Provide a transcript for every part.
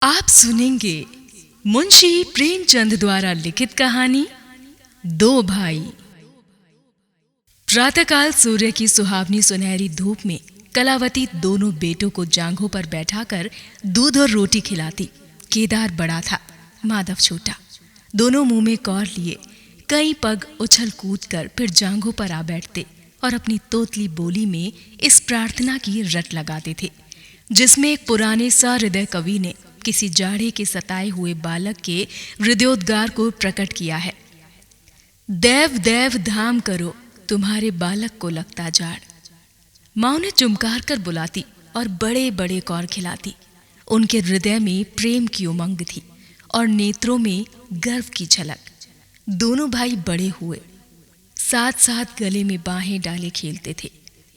आप सुनेंगे मुंशी प्रेमचंद द्वारा लिखित कहानी दो भाई। प्रातःकाल सूर्य की सुहावनी सुनहरी धूप में कलावती दोनों बेटों को जांघों पर बैठाकर दूध और रोटी खिलाती। केदार बड़ा था, माधव छोटा। दोनों मुंह में कौर लिए कई पग उछल कूद कर फिर जांघों पर आ बैठते और अपनी तोतली बोली में इस प्रार्थना की रट लगाते थे, जिसमें एक पुराने सहृदय कवि ने किसी जाड़े के सताए हुए बालक के हृदयोद्गार को प्रकट किया है। देव देव धाम करो, तुम्हारे बालक को लगता जाड़। माँ उन्हें चुमकार कर बुलाती और बड़े बड़े कौर खिलाती। उनके हृदय में प्रेम की उमंग थी और नेत्रों में गर्व की झलक। दोनों भाई बड़े हुए, साथ साथ गले में बाहें डाले खेलते थे।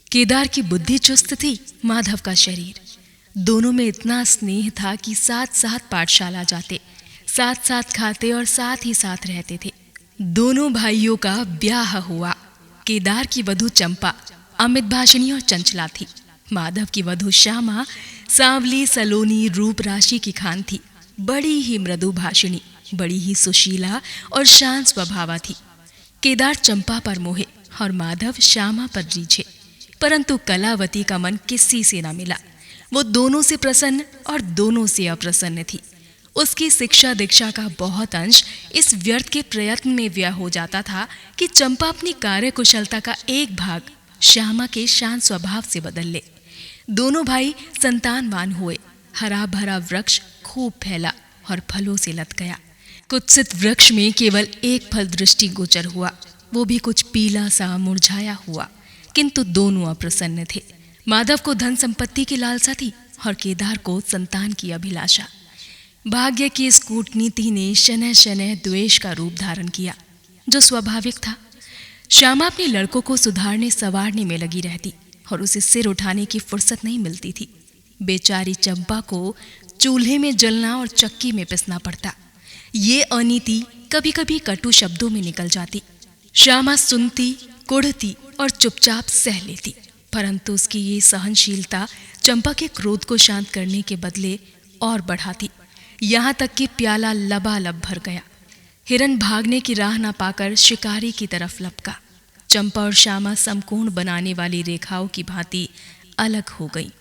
केदार की बुद्धि चुस्त थी, माधव का शरीर। दोनों में इतना स्नेह था कि साथ साथ पाठशाला जाते, साथ साथ खाते और साथ ही साथ रहते थे। दोनों भाइयों का ब्याह हुआ। केदार की वधू चंपा अमित भाषणी और चंचला थी। माधव की वधू श्यामा सांवली सलोनी रूप राशि की खान थी। बड़ी ही मृदु भाषिणी, बड़ी ही सुशीला और शांत स्वभावा थी। केदार चंपा पर मोहे और माधव श्यामा पर रीझे, परंतु कलावती का मन किसी से न मिला। वो दोनों से प्रसन्न और दोनों से अप्रसन्न थी। उसकी शिक्षा दीक्षा का बहुत अंश इस व्यर्थ के प्रयत्न में व्यय हो जाता था कि चंपा अपनी कार्य कुशलता का एक भाग श्यामा के शांत स्वभाव से बदल ले। दोनों भाई संतानवान हुए। हरा भरा वृक्ष खूब फैला और फलों से लद गया। कुत्सित वृक्ष में केवल एक फल दृष्टि गोचर हुआ, वो भी कुछ पीला सा मुरझाया हुआ। किंतु दोनों अप्रसन्न थे। माधव को धन संपत्ति की लालसा थी और केदार को संतान की अभिलाषा। भाग्य की इस कूटनीति ने शनह शनह द्वेष का रूप धारण किया, जो स्वाभाविक था। श्यामा अपने लड़कों को सुधारने संवारने में लगी रहती और उसे सिर उठाने की फुर्सत नहीं मिलती थी। बेचारी चंपा को चूल्हे में जलना और चक्की में पिसना पड़ता। ये अनीति कभी कभी कटु शब्दों में निकल जाती। श्यामा सुनती, कुढ़ती और चुपचाप सह लेती, परंतु उसकी ये सहनशीलता चंपा के क्रोध को शांत करने के बदले और बढ़ाती। यहाँ तक कि प्याला लबालब भर गया। हिरन भागने की राह न पाकर शिकारी की तरफ लपका। चंपा और श्यामा समकोण बनाने वाली रेखाओं की भांति अलग हो गई।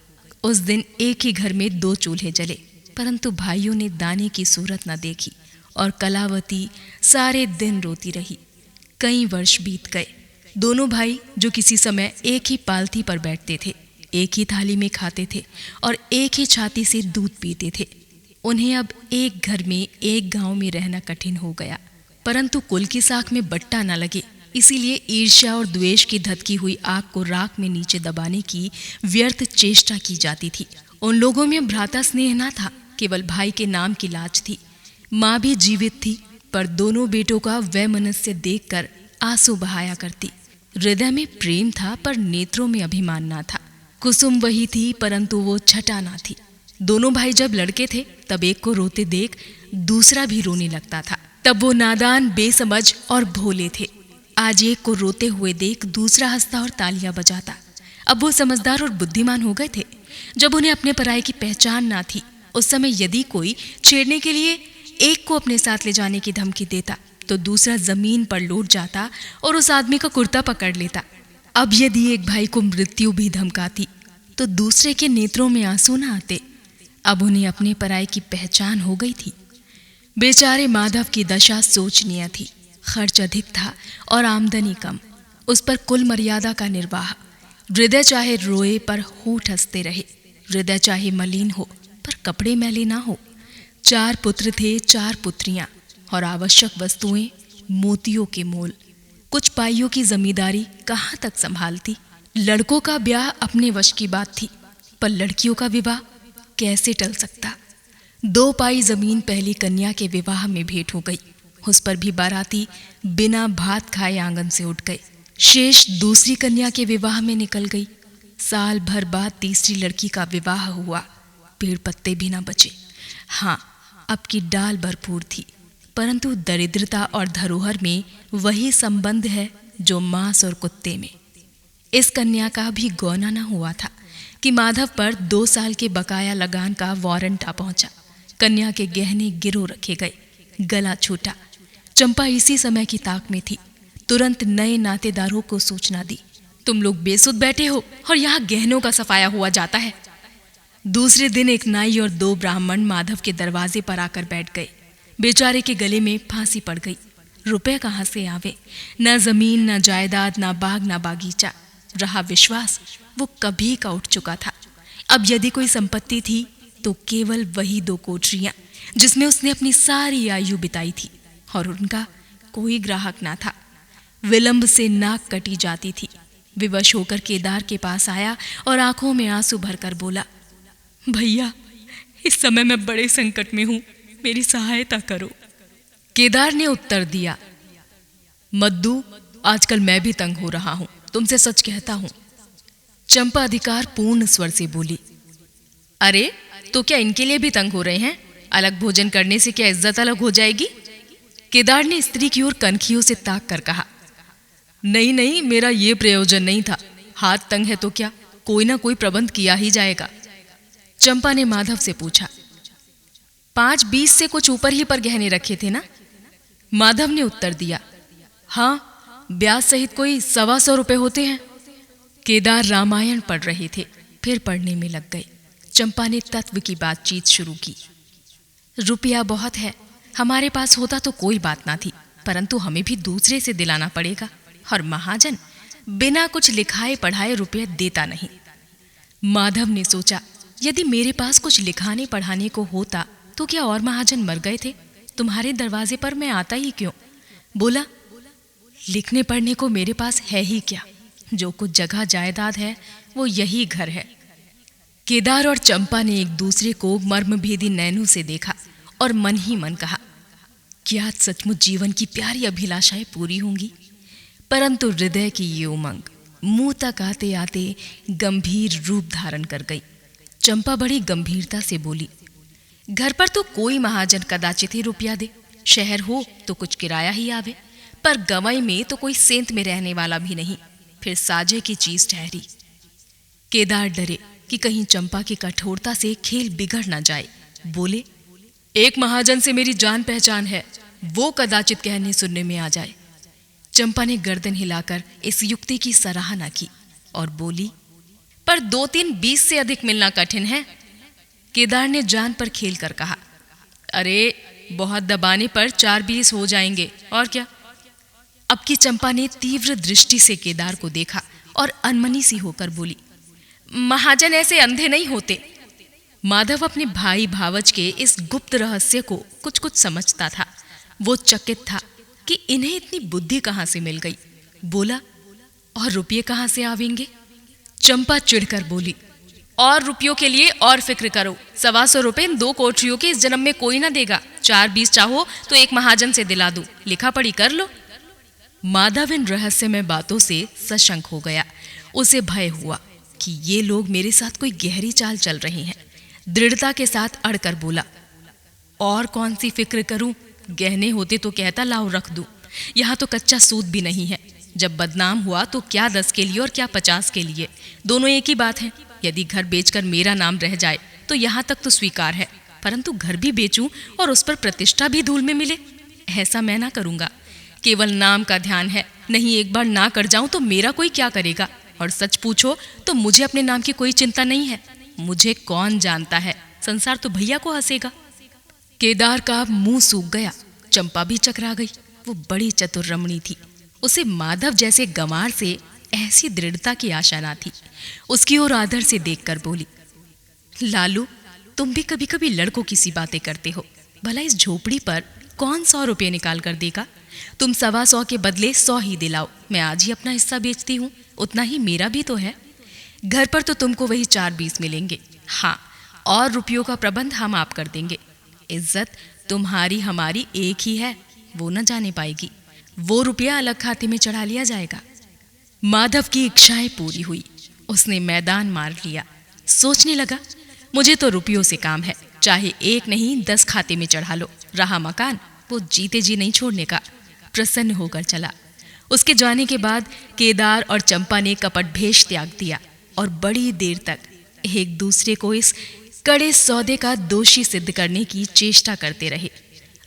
उस दिन एक ही घर में दो चूल्हे जले, परंतु भाइयों ने दाने की सूरत न देखी और कलावती सारे दिन रोती रही। कई वर्ष बीत गए। दोनों भाई, जो किसी समय एक ही पालथी पर बैठते थे, एक ही थाली में खाते थे और एक ही छाती से दूध पीते थे, उन्हें अब एक घर में एक गांव में रहना कठिन हो गया। परंतु कुल की साख में बट्टा न लगे, इसीलिए ईर्ष्या और द्वेष की धधकी हुई आग को राख में नीचे दबाने की व्यर्थ चेष्टा की जाती थी। उन लोगों में भ्राता स्नेह न था, केवल भाई के नाम की लाज थी। माँ भी जीवित थी, पर दोनों बेटों का वैमनस्य देखकर आंसू बहाया करती। हृदय में प्रेम था, पर नेत्रों में अभिमान ना था। कुसुम वही थी, परंतु वो छटा ना थी। दोनों भाई जब लड़के थे, तब एक को रोते देख दूसरा भी रोने लगता था। तब वो नादान, बेसमझ और भोले थे। आज एक को रोते हुए देख दूसरा हंसता और तालियां बजाता। अब वो समझदार और बुद्धिमान हो गए थे। जब उन्हें अपने पराये की पहचान ना थी, उस समय यदि कोई छेड़ने के लिए एक को अपने साथ ले जाने की धमकी देता, तो दूसरा जमीन पर लौट जाता और उस आदमी का कुर्ता पकड़ लेता। अब यदि एक भाई को मृत्यु भी धमकाती, तो दूसरे के नेत्रों में आंसू न आते। अब उन्हें अपने पराये की पहचान हो गई थी। बेचारे माधव की दशा सोचनीय थी। खर्च अधिक था और आमदनी कम। उस पर कुल मर्यादा का निर्वाह। हृदय चाहे रोए पर होठ हंसते रहे, हृदय चाहे मलिन हो पर कपड़े मैले ना हो। 4 पुत्र थे, 4 पुत्रियां और आवश्यक वस्तुएं मोतियों के मोल। कुछ पाइयों की जमींदारी कहाँ तक संभालती। लड़कों का ब्याह अपने वश की बात थी, पर लड़कियों का विवाह कैसे टल सकता। 2 पाई जमीन पहली कन्या के विवाह में भेंट हो गई। उस पर भी बाराती बिना भात खाए आंगन से उठ गए। शेष दूसरी कन्या के विवाह में निकल गई। साल भर बाद तीसरी लड़की का विवाह हुआ। पेड़ पत्ते भी ना बचे। हाँ, अब की डाल भरपूर थी, परंतु दरिद्रता और धरोहर में वही संबंध है जो मांस और कुत्ते में। इस कन्या का भी गौना न हुआ था कि माधव पर 2 साल के बकाया लगान का वारंट आ पहुंचा। कन्या के गहने गिरो रखे गए, गला छूटा। चंपा इसी समय की ताक में थी। तुरंत नए नातेदारों को सूचना दी, तुम लोग बेसुध बैठे हो और यहाँ गहनों का सफाया हुआ जाता है। दूसरे दिन एक नाई और 2 ब्राह्मण माधव के दरवाजे पर आकर बैठ गए। बेचारे के गले में फांसी पड़ गई। रुपए कहाँ से आवे? न जमीन, न जायदाद, न बाग, न बागीचा। रहा विश्वास, वो कभी का उठ चुका था। अब यदि कोई संपत्ति थी तो केवल वही 2 कोठरियां जिसमें उसने अपनी सारी आयु बिताई थी, और उनका कोई ग्राहक ना था। विलंब से नाक कटी जाती थी। विवश होकर केदार के पास आया और आंखों में आंसू भरकर बोला, भैया, इस समय मैं बड़े संकट में हूं, मेरी सहायता करो। केदार ने उत्तर दिया, मद्दू, आजकल मैं भी तंग हो रहा हूं, तुमसे सच कहता हूं। चंपा अधिकार पूर्ण स्वर से बोली, अरे तो क्या इनके लिए भी तंग हो रहे हैं? अलग भोजन करने से क्या इज्जत अलग हो जाएगी? केदार ने स्त्री की ओर कनखियों से ताक कर कहा, नहीं नहीं, मेरा ये प्रयोजन नहीं था। हाथ तंग है तो क्या, कोई ना कोई प्रबंध किया ही जाएगा। चंपा ने माधव से पूछा, 5-20 से कुछ ऊपर ही पर गहने रखे थे ना? माधव ने उत्तर दिया, हाँ, ब्याज सहित कोई 125 रुपए होते हैं। केदार रामायण पढ़ रहे थे, फिर पढ़ने में लग गए। चंपा ने तत्व की बातचीत शुरू की। रुपया बहुत है, हमारे पास होता तो कोई बात ना थी, परंतु हमें भी दूसरे से दिलाना पड़ेगा, और महाजन बिना कुछ लिखाए पढ़ाए रुपये देता नहीं। माधव ने सोचा, यदि मेरे पास कुछ लिखाने पढ़ाने को होता तो क्या और महाजन मर गए थे? तुम्हारे दरवाजे पर मैं आता ही क्यों? बोला, लिखने पढ़ने को मेरे पास है ही क्या? जो कुछ जगह जायदाद है वो यही घर है। केदार और चंपा ने एक दूसरे को मर्मभेदी नैनों से देखा और मन ही मन कहा, क्या सचमुच जीवन की प्यारी अभिलाषाएं पूरी होंगी? परंतु हृदय की ये उमंग मुंह तक आते आते गंभीर रूप धारण कर गई। चंपा बड़ी गंभीरता से बोली, घर पर तो कोई महाजन कदाचित ही रुपया दे, शहर हो तो कुछ किराया ही आवे, पर गंवई में तो कोई सेंत में रहने वाला भी नहीं, फिर साजे की चीज ठहरी। केदार डरे कि कहीं चंपा की कठोरता से खेल बिगड़ ना जाए। बोले, एक महाजन से मेरी जान पहचान है, वो कदाचित कहने सुनने में आ जाए। चंपा ने गर्दन हिलाकर इस युक्ति की सराहना की और बोली, पर 2-3-20 से अधिक मिलना कठिन है। केदार ने जान पर खेल कर कहा, अरे बहुत दबाने पर 4-20 हो जाएंगे, और क्या। अब की चंपा ने तीव्र दृष्टि से केदार को देखा और अनमनी सी होकर बोली, महाजन ऐसे अंधे नहीं होते। माधव अपने भाई भावज के इस गुप्त रहस्य को कुछ कुछ समझता था। वो चकित था कि इन्हें इतनी बुद्धि कहां से मिल गई। बोला, और रुपये कहां से आवेंगे? चंपा चिढ़कर बोली, और रुपयों के लिए और फिक्र करो, 125 रुपए इन 2 कोठरियों के इस जन्म में कोई ना देगा। 4-20 चाहो तो एक महाजन से दिला दूं, लिखा पढ़ी कर लो। माधव इन रहस्यमय बातों से सशंक हो गया। उसे भय हुआ कि ये लोग मेरे साथ कोई गहरी चाल चल रही हैं। दृढ़ता के साथ अड़कर बोला, और कौन सी फिक्र करूं? गहने होते तो कहता लाओ रख दूं, यहां तो कच्चा सूद भी नहीं है। जब बदनाम हुआ तो क्या 10 के लिए और क्या 50 के लिए, दोनों एक ही बात है। यदि घर बेचकर मेरा नाम रह जाए तो यहां तक तो स्वीकार है, परंतु घर भी बेचूं और उस पर प्रतिष्ठा भी धूल में मिले, ऐसा मैं ना करूंगा। केवल नाम का ध्यान है, नहीं एक बार ना कर जाऊं तो मेरा कोई क्या करेगा। और सच पूछो तो मुझे अपने नाम की कोई चिंता नहीं है। मुझे कौन जानता है, संसार तो भैया को हंसेगा। केदार का मुंह सूख गया। चंपा भी चकरा गई। वो बड़ी चतुर रमणी थी। उसे माधव जैसे गंवार से ऐसी दृढ़ता की आशा ना थी। उसकी ओर आदर से देखकर बोली, लालू, तुम भी कभी कभी लड़कों की सी बातें करते हो। भला इस झोपड़ी पर कौन 100 रुपये निकाल कर देगा? तुम 125 के बदले 100 ही दिलाओ, मैं आज ही अपना हिस्सा बेचती हूँ, उतना ही मेरा भी तो है। घर पर तो तुमको वही 4-20 मिलेंगे। हाँ, और रुपयों का प्रबंध हम आप कर देंगे। इज्जत तुम्हारी हमारी एक ही है, वो न जाने पाएगी। वो रुपया अलग खाते में चढ़ा लिया जाएगा। माधव की इच्छाएं पूरी हुई। उसने मैदान मार लिया। सोचने लगा, मुझे तो रुपयों से काम है, चाहे 1 नहीं 10 खाते में चढ़ा लो। रहा मकान, वो जीते जी नहीं छोड़ने का। प्रसन्न होकर चला। उसके जाने के बाद केदार और चंपा ने कपट भेष त्याग दिया और बड़ी देर तक एक दूसरे को इस कड़े सौदे का दोषी सिद्ध करने की चेष्टा करते रहे।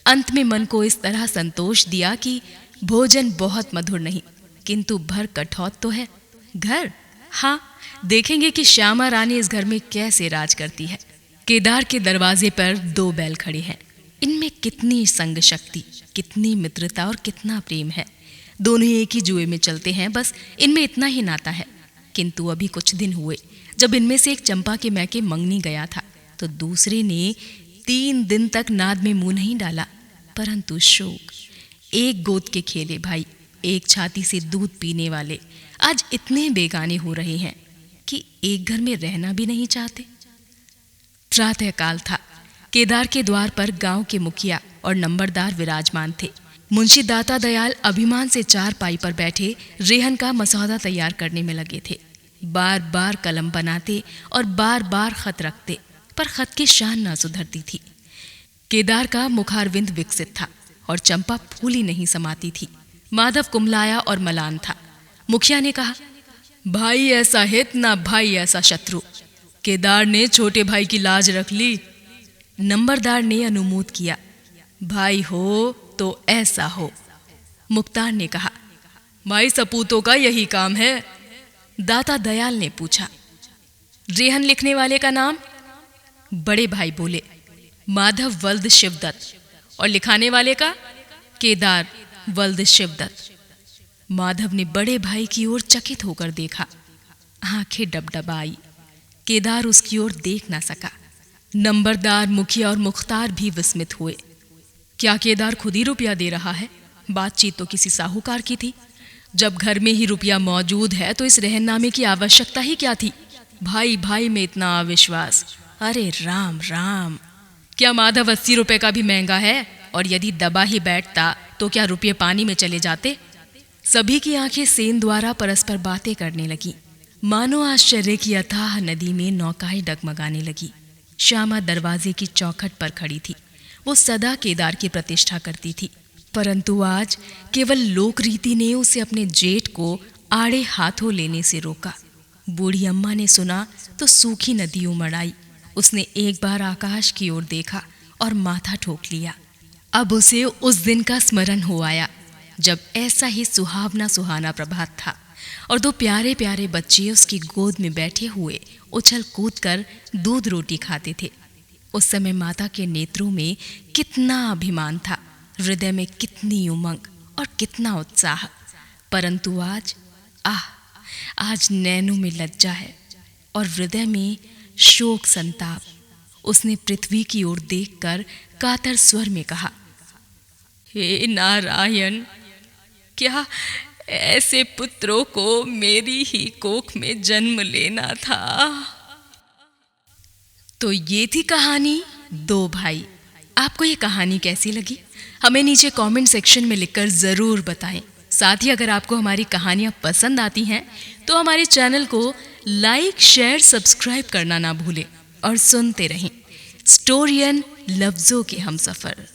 अंत में मन को इस तरह संतोष दिया कि भोजन बहुत मधुर नहीं, किंतु भर कठौत तो है। घर, हाँ, देखेंगे कि श्यामा रानी इस घर में कैसे राज करती है। केदार के दरवाजे पर 2 बैल खड़े हैं। इनमें कितनी संग शक्ति, कितनी मित्रता और कितना प्रेम है। दोनों एक ही जुए में चलते हैं, बस इनमें इतना ही नाता है। किंतु अभी कुछ दिन हुए जब इनमें से एक चंपा के मैके मंगनी गया था, तो दूसरे ने 3 दिन तक नाद में मुंह नहीं डाला। परंतु शोक, एक गोद के खेले भाई, एक छाती से दूध पीने वाले आज इतने बेगाने हो रहे हैं कि एक घर में रहना भी नहीं चाहते। प्रातःकाल था। केदार के द्वार पर गांव के मुखिया और नंबरदार विराजमान थे। मुंशी दाता दयाल अभिमान से 4 पाई पर बैठे रेहन का मसौदा तैयार करने में लगे थे। बार बार कलम बनाते और बार बार खत रखते, पर खत की शान न सुधरती थी। केदार का मुखारविंद विकसित था और चंपा फूली नहीं समाती थी। माधव कुमलाया और मलान था। मुखिया ने कहा, भाई ऐसा हित ना भाई ऐसा शत्रु। केदार ने छोटे भाई की लाज रख ली। नंबरदार ने अनुमोद किया, भाई हो तो ऐसा हो। मुख्तार ने कहा, भाई सपूतों का यही काम है। दाता दयाल ने पूछा, रेहन लिखने वाले का नाम? बड़े भाई बोले, माधव वल्द शिवदत्त। और लिखाने वाले का? केदार वल्द शिवदत्त। माधव ने बड़े भाई की ओर चकित होकर देखा। आंखें डबडबाई। केदार उसकी ओर देख ना सका। नंबरदार, मुखिया और मुख्तार भी विस्मित हुए। क्या केदार खुद ही रुपया दे रहा है? बातचीत तो किसी साहूकार की थी। जब घर में ही रुपया मौजूद है तो इस रहननामे की आवश्यकता ही क्या थी? भाई भाई में इतना अविश्वास, अरे राम राम। क्या माधव 80 रुपए का भी महंगा है? और यदि दबा ही बैठता तो क्या रुपये पानी में चले जाते? सभी की आंखें सेन द्वारा परस्पर बातें करने लगी। मानो आश्चर्य की अथाह नदी में नौकाएं डगमगाने लगी। श्यामा दरवाजे की चौखट पर खड़ी थी। वो सदा केदार की प्रतिष्ठा करती थी, परंतु आज केवल लोक रीति ने उसे अपने जेठ को आड़े हाथों लेने से रोका। बूढ़ी अम्मा ने सुना तो सूखी नदी उमड़ आई। उसने एक बार आकाश की ओर देखा और माथा ठोक लिया। अब उसे उस दिन का स्मरण हो आया जब ऐसा ही सुहावना सुहाना प्रभात था और 2 प्यारे प्यारे बच्चे उसकी गोद में बैठे हुए उछल कूद कर दूध रोटी खाते थे। उस समय माता के नेत्रों में कितना अभिमान था, हृदय में कितनी उमंग और कितना उत्साह। परंतु आज नैनों में लज्जा है और हृदय में शोक संताप। उसने पृथ्वी की ओर देखकर कातर स्वर में कहा, हे नारायण, क्या ऐसे पुत्रों को मेरी ही कोख में जन्म लेना था। तो ये थी कहानी 2 भाई। आपको ये कहानी कैसी लगी? हमें नीचे कमेंट सेक्शन में लिखकर ज़रूर बताएं। साथ ही अगर आपको हमारी कहानियाँ पसंद आती हैं तो हमारे चैनल को लाइक, शेयर, सब्सक्राइब करना ना भूलें और सुनते रहें स्टोरियन लफ्ज़ों के हमसफ़र।